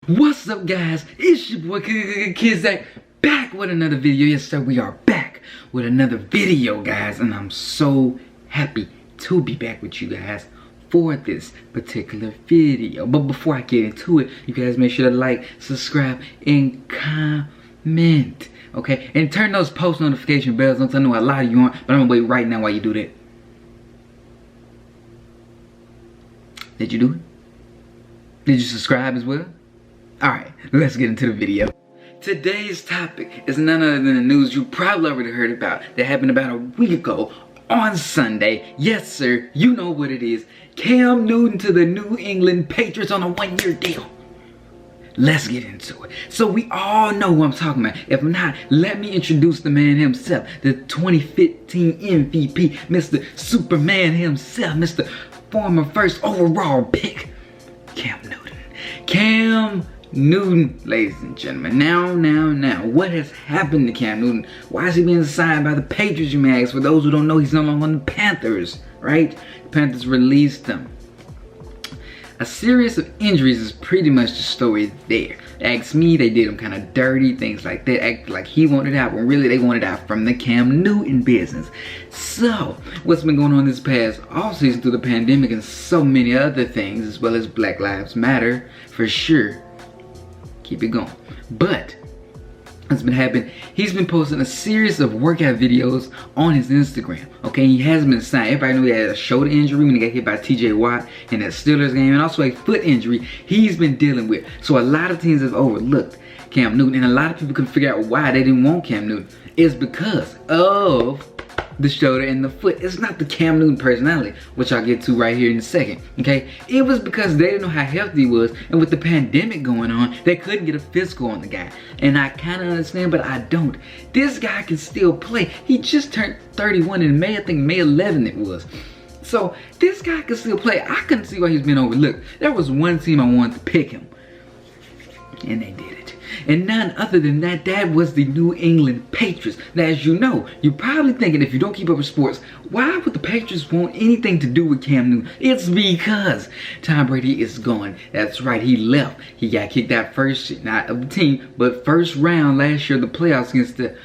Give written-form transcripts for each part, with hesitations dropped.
What's up, guys? It's your boy Kizak back with another video. Yes sir, we are back with another video, guys, and I'm so happy to be back with you guys for this particular video. But before I get into it, you guys make sure to like, subscribe, and comment, okay? And turn those post notification bells on. I know a lot of you aren't, but I'm gonna wait right now while you do that. Did you do it? Did you subscribe as well? Alright, let's get into the video. Today's topic is none other than the news you probably already heard about that happened about a week ago on Sunday. Yes sir, you know what it is. Cam Newton to the New England Patriots on a one-year deal. Let's get into it. So we all know who I'm talking about. If not, let me introduce the man himself. The 2015 MVP, Mr. Superman himself, Mr. former first overall pick, Cam Newton. Cam Newton, ladies and gentlemen. Now, what has happened to Cam Newton? Why is he being signed by the Patriots, you may ask? For those who don't know, he's no longer on the Panthers, right? The Panthers released him. A series of injuries is pretty much the story there. Ask me, they did him kind of dirty, things like that. Act like he wanted out, when really they wanted out from the Cam Newton business. So, what's been going on this past offseason through the pandemic and so many other things, as well as Black Lives Matter, for sure. Keep it going. But what's been happening, he's been posting a series of workout videos on his Instagram. Okay, he hasn't been signed. Everybody knew he had a shoulder injury when he got hit by TJ Watt in that Steelers game, and also a foot injury he's been dealing with. So a lot of teams have overlooked Cam Newton, and a lot of people couldn't figure out why they didn't want Cam Newton. It's because of the shoulder and the foot. It's not the Cam Newton personality, which I'll get to right here in a second, okay? It was because they didn't know how healthy he was, and with the pandemic going on, they couldn't get a physical on the guy. And I kind of understand, but I don't. This guy can still play. He just turned 31 in May, I think May 11 it was. So this guy can still play. I couldn't see why he's been overlooked. There was one team I wanted to pick him, and they did it. And none other than that, that was the New England Patriots. Now, as you know, you're probably thinking, if you don't keep up with sports, why would the Patriots want anything to do with Cam Newton? It's because Tom Brady is gone. That's right, he left. He got kicked out first, not of the team, but first round last year, the playoffs against the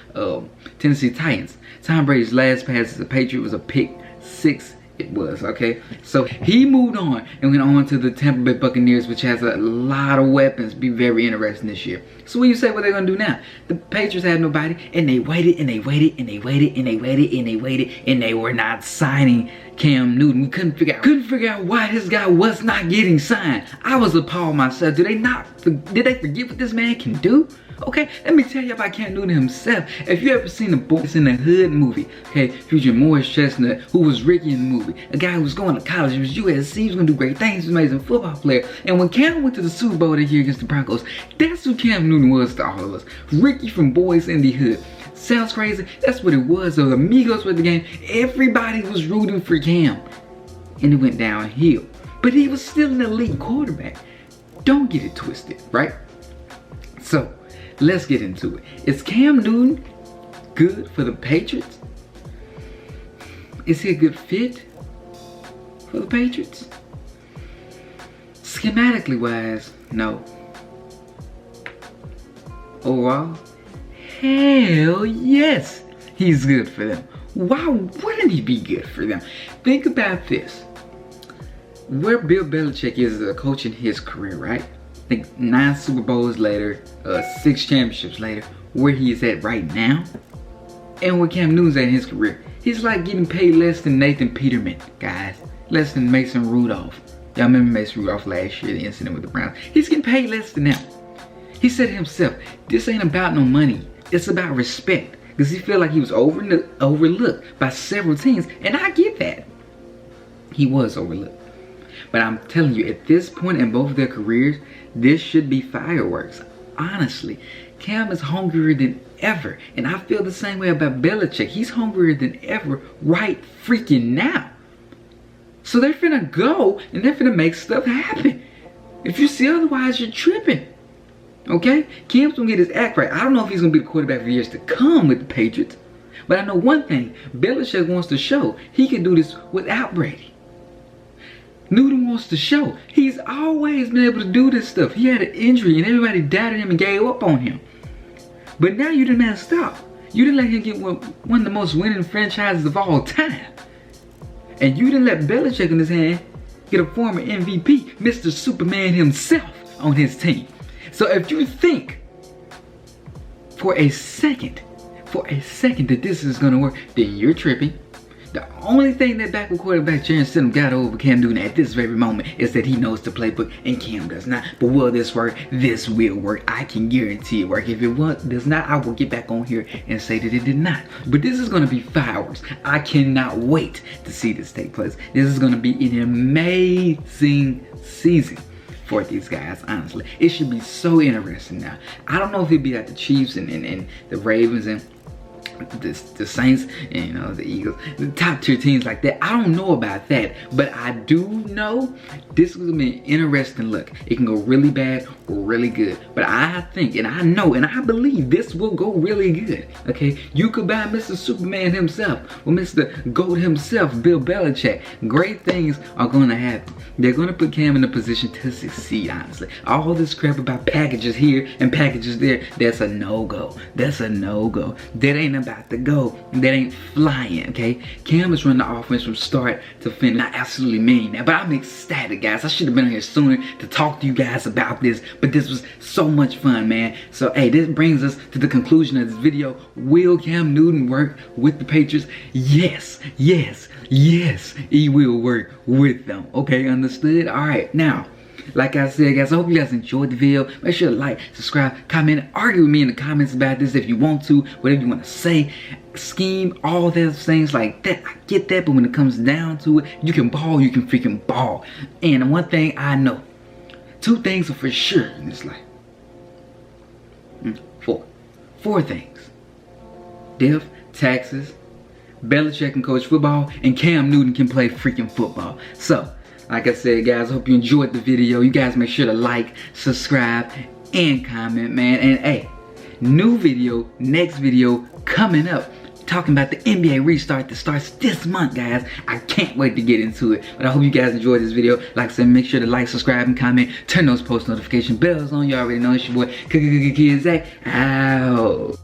Tennessee Titans. Tom Brady's last pass as a Patriot was a pick six. It was, okay? So he moved on and went on to the Tampa Bay Buccaneers, which has a lot of weapons. Be very interesting this year. So what do you say what they're gonna do now? The Patriots had nobody, and they waited and they waited and they waited and they waited and they waited, and they were not signing Cam Newton. We couldn't figure out why this guy was not getting signed. I was appalled myself. Did they forget what this man can do? Okay, let me tell you about Cam Newton himself. If you ever seen the Boys in the Hood movie, okay, featuring Morris Chestnut, who was Ricky in the movie, a guy who was going to college, he was USC, he was going to do great things, he was an amazing football player. And when Cam went to the Super Bowl that year against the Broncos, that's who Cam Newton was to all of us. Ricky from Boys in the Hood. Sounds crazy? That's what it was. So the Amigos were the game. Everybody was rooting for Cam. And it went downhill. But he was still an elite quarterback. Don't get it twisted, right? So, let's get into it. Is Cam Newton good for the Patriots? Is he a good fit for the Patriots? Schematically wise, no. Overall, hell yes, he's good for them. Why wouldn't he be good for them? Think about this. Where Bill Belichick is as a coach in his career, right? I think 9 Super Bowls later, 6 championships later, where he is at right now, and where Cam Newton's at in his career. He's like getting paid less than Nathan Peterman, guys. Less than Mason Rudolph. Y'all remember Mason Rudolph last year, the incident with the Browns. He's getting paid less than them. He said himself, this ain't about no money. It's about respect. Because he felt like he was overlooked by several teams, and I get that. He was overlooked. But I'm telling you, at this point in both of their careers, this should be fireworks. Honestly, Cam is hungrier than ever. And I feel the same way about Belichick. He's hungrier than ever right freaking now. So they're finna go and they're finna make stuff happen. If you see otherwise, you're tripping. Okay? Cam's gonna get his act right. I don't know if he's gonna be the quarterback for years to come with the Patriots. But I know one thing. Belichick wants to show he can do this without Brady. Newton wants to show. He's always been able to do this stuff. He had an injury and everybody doubted him and gave up on him. But now you didn't man stop. You didn't let him get one of the most winning franchises of all time. And you didn't let Belichick in his hand get a former MVP, Mr. Superman himself, on his team. So if you think for a second that this is gonna work, then you're tripping. The only thing that backup quarterback Jarrett Stidham got over Cam Newton at this very moment is that he knows the playbook and Cam does not. But will this work? This will work. I can guarantee it work. If it does not, I will get back on here and say that it did not. But this is gonna be fireworks. I cannot wait to see this take place. This is gonna be an amazing season for these guys, honestly. It should be so interesting now. I don't know if it'd be like the Chiefs and the Ravens and the Saints and, you know, the Eagles, the top tier teams like that. I don't know about that, but I do know this is gonna be an interesting look. It can go really bad or really good, but I think and I know and I believe this will go really good. Okay, you could buy Mr. Superman himself or Mr. GOAT himself, Bill Belichick. Great things are gonna happen. They're gonna put Cam in a position to succeed, honestly. All this crap about packages here and packages there, that's a no-go. That's a no-go. That ain't about to go. That ain't flying, okay? Cam is running the offense from start to finish. I absolutely mean that, but I'm ecstatic, guys. I should have been here sooner to talk to you guys about this, but this was so much fun, man. So, hey, this brings us to the conclusion of this video. Will Cam Newton work with the Patriots? Yes, yes, yes, he will work with them. Okay, understood? All right, now, like I said, guys, I hope you guys enjoyed the video. Make sure to like, subscribe, comment, argue with me in the comments about this if you want to, whatever you want to say, scheme, all those things like that. I get that, but when it comes down to it, you can ball, you can freaking ball. And one thing I know, two things are for sure in this life. Four things. Death, taxes, Belichick can coach football, and Cam Newton can play freaking football. So, like I said, guys, I hope you enjoyed the video. You guys make sure to like, subscribe, and comment, man. And hey, new video, next video coming up, talking about the NBA restart that starts this month, guys. I can't wait to get into it. But I hope you guys enjoyed this video. Like I said, make sure to like, subscribe, and comment. Turn those post notification bells on. You already know it's your boy, Zach. Out.